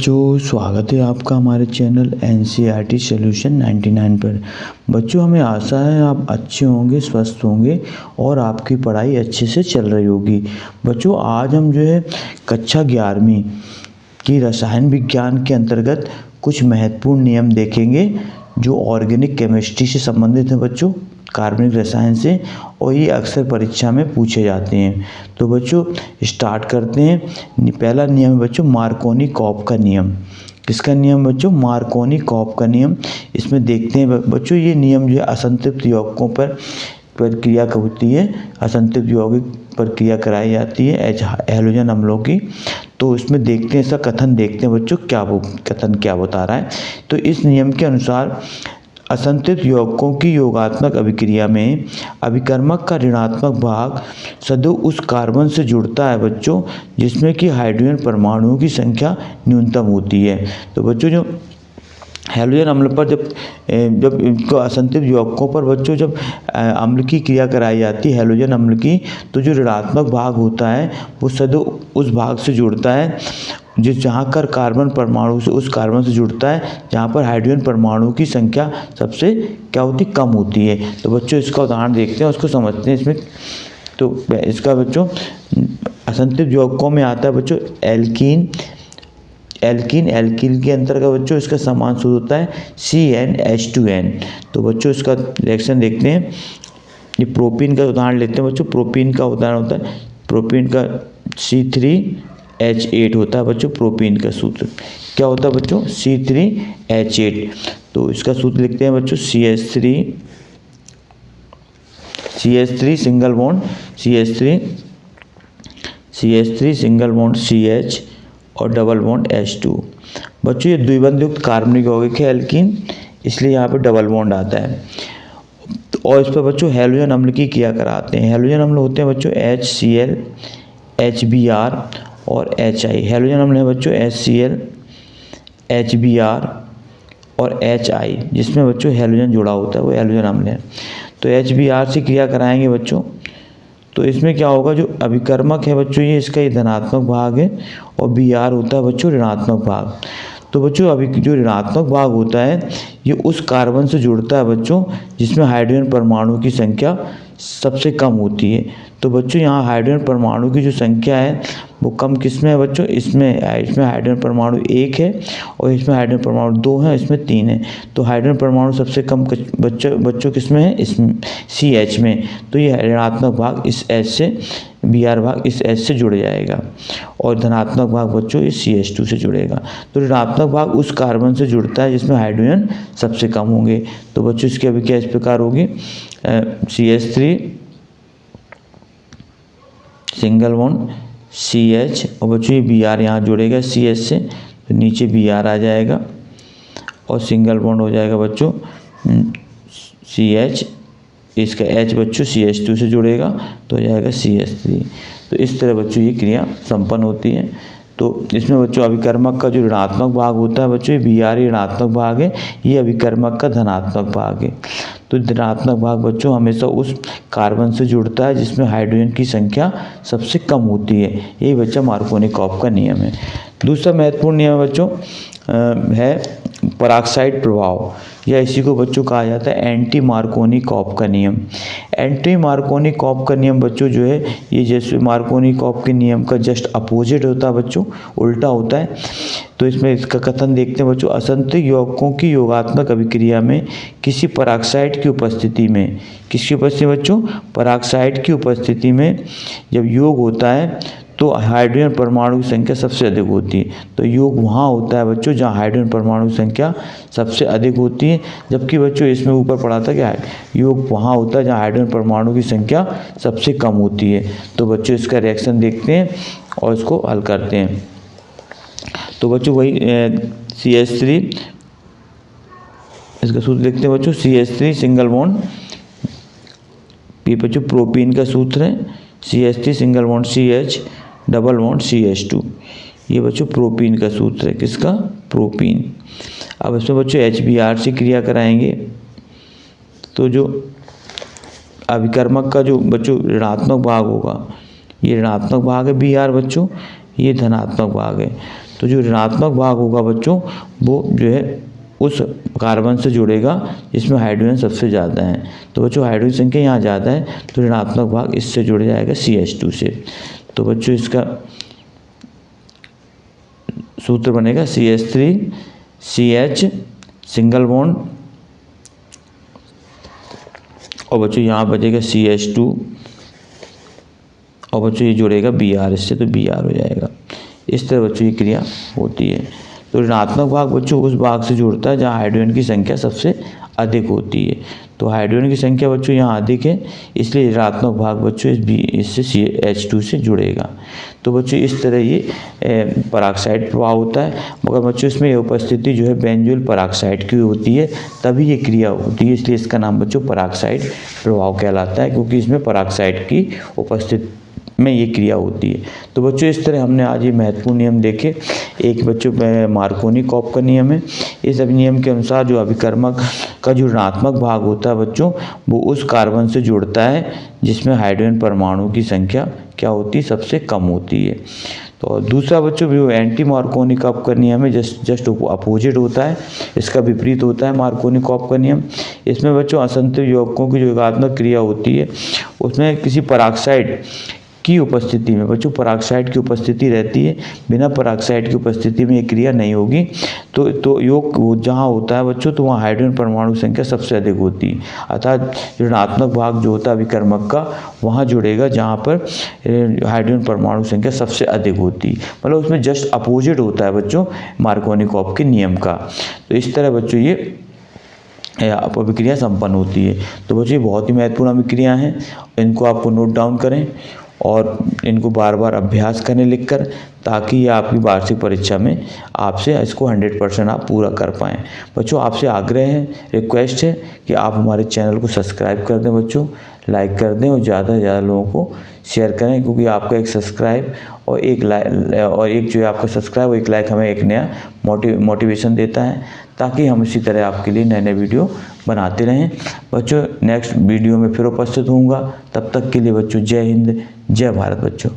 बच्चों, स्वागत है आपका हमारे चैनल NCERT सॉल्यूशन 99 पर। बच्चों, हमें आशा है आप अच्छे होंगे, स्वस्थ होंगे और आपकी पढ़ाई अच्छे से चल रही होगी। बच्चों, आज हम कक्षा 11वीं की रसायन विज्ञान के अंतर्गत कुछ महत्वपूर्ण नियम देखेंगे जो ऑर्गेनिक केमिस्ट्री से संबंधित हैं बच्चों, कार्बनिक रसायन से, और ये अक्सर परीक्षा में पूछे जाते हैं। तो बच्चों स्टार्ट करते हैं। पहला नियम है बच्चों मार्कोनी-कॉप का नियम। किसका नियम बच्चों? मार्कोनी-कॉप का नियम। इसमें देखते हैं बच्चों, ये नियम असंतृप्त यौगिकों पर प्रक्रिया होती है। असंतृप्त यौगिक प्रक्रिया कराई जाती है हैलोजन अम्लों की। तो इसमें देखते हैं, इसका कथन देखते हैं बच्चों, कथन क्या बता रहा है। तो इस नियम के अनुसार असंतृप्त यौगिकों की योगात्मक अभिक्रिया में अभिकर्मक का ऋणात्मक भाग सदैव उस कार्बन से जुड़ता है बच्चों जिसमें कि हाइड्रोजन परमाणुओं की संख्या न्यूनतम होती है। तो बच्चों जो हैलोजन अम्ल पर जब इनको असंतृप्त यौगिकों पर बच्चों जब अम्ल की क्रिया कराई जाती है, हैलोजन अम्ल की, तो जो ऋणात्मक भाग होता है वो सदैव उस भाग से जुड़ता है जहाँ कर कार्बन परमाणु से उस कार्बन से जुड़ता है जहाँ पर हाइड्रोजन परमाणु की संख्या सबसे क्या होती, कम होती है। तो बच्चों इसका उदाहरण देखते हैं, उसको समझते हैं। इसमें तो इसका बच्चों असंतृप्त यौगिकों में आता है बच्चों एल्कीन के अंतर्गत बच्चों इसका समान सूत्र होता है CnH2n। तो बच्चों इसका रिएक्शन देखते हैं। ये प्रोपीन का उदाहरण लेते हैं बच्चों। प्रोपीन का उदाहरण होता है, प्रोपीन का C3H8 होता है बच्चों। प्रोपीन का सूत्र क्या होता है बच्चों? C3H8। तो इसका सूत्र लिखते हैं बच्चों CH3 single bond CH3 single bond CH और डबल बॉन्ड H2। बच्चों ये द्विबंध युक्त कार्बनिक यौगिक है एल्कीन, इसलिए यहाँ पे डबल बॉन्ड आता है। और इस पर बच्चों हैलोजन अम्ल की क्रिया कराते हैं। हैलोजन अम्ल होते हैं बच्चों HCl, HBr और HI। हैलोजन अम्ल है बच्चों HCl, HBr और HI, जिसमें बच्चों हैलोजन जुड़ा होता है वो हैलोजन अम्ल है। तो HBr से क्रिया कराएंगे बच्चों, तो इसमें क्या होगा, जो अभिकर्मक है बच्चों ये इसका धनात्मक भाग है और Br होता है बच्चों ऋणात्मक भाग। तो बच्चों अभी जो ऋणात्मक भाग होता है ये उस कार्बन से जुड़ता है बच्चों जिसमें हाइड्रोजन परमाणु की संख्या सबसे कम होती है। तो बच्चों यहाँ हाइड्रोजन परमाणु की जो संख्या है वो कम किसमें है बच्चों? इसमें हाइड्रोजन परमाणु 1 है और इसमें हाइड्रोजन परमाणु 2 है, इसमें 3 है। तो हाइड्रोजन परमाणु सबसे कम बच्चों किसमें है? इसमें CH में। तो ये ऋणात्मक भाग इस H से, Br भाग इस H से जुड़ जाएगा और धनात्मक भाग बच्चों इस CH2 से जुड़ेगा। तो ऋणात्मक भाग उस कार्बन से जुड़ता है जिसमें हाइड्रोजन सबसे कम होंगे। तो बच्चों इसकी अभिक्रिया इस प्रकार होगी CH3 सिंगल बॉन्ड CH और बच्चों ये Br यहाँ जुड़ेगा CH से, तो नीचे Br आ जाएगा और सिंगल बॉन्ड हो जाएगा बच्चों CH, इसका H बच्चों CH2 से जुड़ेगा तो हो जाएगा CH3। तो इस तरह बच्चों ये क्रिया संपन्न होती है। तो इसमें बच्चों अभिकर्मक का जो ऋणात्मक भाग होता है बच्चों, ये Br ऋणात्मक भाग है, ये अभिकर्मक का धनात्मक भाग है। तो धनात्मक भाग बच्चों हमेशा उस कार्बन से जुड़ता है जिसमें हाइड्रोजन की संख्या सबसे कम होती है। यही बच्चा मार्कोनी-कॉप का नियम है। दूसरा महत्वपूर्ण नियम बच्चों है पराक्साइड प्रभाव, या इसी को बच्चों कहा जाता है एंटी मार्कोनी-कॉप का नियम। एंटी मार्कोनी-कॉप का नियम बच्चों जो है ये जैसे मार्कोनी-कॉप के नियम का जस्ट अपोजिट होता है बच्चों, उल्टा होता है। तो इसमें इसका कथन देखते हैं बच्चों, असंतृप्त यौगिकों की योगात्मक अभिक्रिया में किसी पराक्साइड की उपस्थिति में, किसकी उपस्थिति बच्चों? पराक्साइड की उपस्थिति में जब योग होता है तो हाइड्रोजन परमाणु की संख्या सबसे अधिक होती है। तो योग वहाँ होता है बच्चों जहाँ हाइड्रोजन परमाणु की संख्या सबसे अधिक होती है, जबकि बच्चों इसमें ऊपर पढ़ा था कि योग वहाँ होता है जहाँ हाइड्रोजन परमाणु की संख्या सबसे कम होती है। तो बच्चों इसका रिएक्शन देखते हैं और इसको हल करते हैं। तो बच्चों वही CH3, इसका सूत्र लिखते हैं बच्चों CH3 सिंगल बॉन्ड, ये बच्चों प्रोपीन का सूत्र है CH3 single bond CH double bond CH2। ये बच्चों प्रोपीन का सूत्र है, किसका? प्रोपीन। अब इसमें बच्चों HBr से क्रिया कराएंगे तो जो अभिकर्मक का जो बच्चों ऋणात्मक भाग होगा, ये ऋणात्मक भाग है Br बच्चों, ये धनात्मक भाग है। तो जो ऋणात्मक भाग होगा बच्चों वो जो है उस कार्बन से जुड़ेगा जिसमें हाइड्रोजन सबसे ज़्यादा है। तो बच्चों हाइड्रोजन संख्या यहाँ ज़्यादा है तो ऋणात्मक भाग इससे जुड़ जाएगा CH2 से। तो बच्चों इसका सूत्र बनेगा CH3 CH सिंगल बॉन्ड और बच्चों यहाँ बचेगा CH2 और बच्चों ये जुड़ेगा Br इससे, तो Br हो जाएगा। इस तरह बच्चों ये क्रिया होती है। तो ऋणात्मक भाग बच्चों उस भाग से जुड़ता है जहाँ हाइड्रोजन की संख्या सबसे अधिक होती है। तो हाइड्रोजन की संख्या बच्चों यहाँ अधिक है इसलिए ऋणात्मक भाग बच्चों इससे CH2 से जुड़ेगा। तो बच्चों इस तरह ये पराक्साइड प्रभाव होता है, मगर बच्चों इसमें ये उपस्थिति जो है बेंजोइल पराक्साइड की होती है तभी ये क्रिया होती है, इसलिए इसका नाम बच्चों पराक्साइड प्रभाव कहलाता है, क्योंकि इसमें पराक्साइड की उपस्थिति में ये क्रिया होती है। तो बच्चों इस तरह हमने आज ये महत्वपूर्ण नियम देखे। एक बच्चों मार्कोनी-कॉप का नियम है। इस नियम के अनुसार जो अभिकर्मक का जो ऋणात्मक भाग होता है बच्चों वो उस कार्बन से जुड़ता है जिसमें हाइड्रोजन परमाणु की संख्या क्या होती है, सबसे कम होती है। तो दूसरा बच्चों जो एंटी मार्कोनी-कॉप का नियम है जस्ट अपोजिट होता है, इसका विपरीत होता है मार्कोनी-कॉप का नियम। इसमें बच्चों असंतुलित यौगिकों की जो योगात्मक क्रिया होती है उसमें किसी पराक्साइड की उपस्थिति में बच्चों पराक्साइड की उपस्थिति रहती है, बिना पराक्साइड की उपस्थिति में ये क्रिया नहीं होगी। तो योग जहाँ होता है बच्चों तो वहाँ हाइड्रोजन परमाणु संख्या सबसे अधिक होती है, अर्थात ऋणात्मक भाग जो होता है अभिकर्मक का वहाँ जुड़ेगा जहाँ पर हाइड्रोजन परमाणु संख्या सबसे अधिक होती है, मतलब उसमें जस्ट अपोजिट होता है बच्चों मार्कोनी-कॉप के नियम का। तो इस तरह बच्चों ये अभिक्रिया संपन्न होती है। तो बच्चों ये बहुत ही महत्वपूर्ण अभिक्रिया हैं, इनको आपको नोट डाउन करें और इनको बार बार अभ्यास करें लिखकर, ताकि ये आपकी वार्षिक परीक्षा में आपसे इसको 100% आप पूरा कर पाएँ। बच्चों आपसे आग्रह है, रिक्वेस्ट है कि आप हमारे चैनल को सब्सक्राइब कर दें बच्चों, लाइक कर दें और ज़्यादा से ज़्यादा लोगों को शेयर करें, क्योंकि आपका एक सब्सक्राइब और एक जो है आपका सब्सक्राइब और एक लाइक हमें एक नया मोटिवेशन देता है, ताकि हम इसी तरह आपके लिए नए नए वीडियो बनाते रहें। बच्चों नेक्स्ट वीडियो में फिर उपस्थित होऊंगा, तब तक के लिए बच्चों जय हिंद जय भारत बच्चों।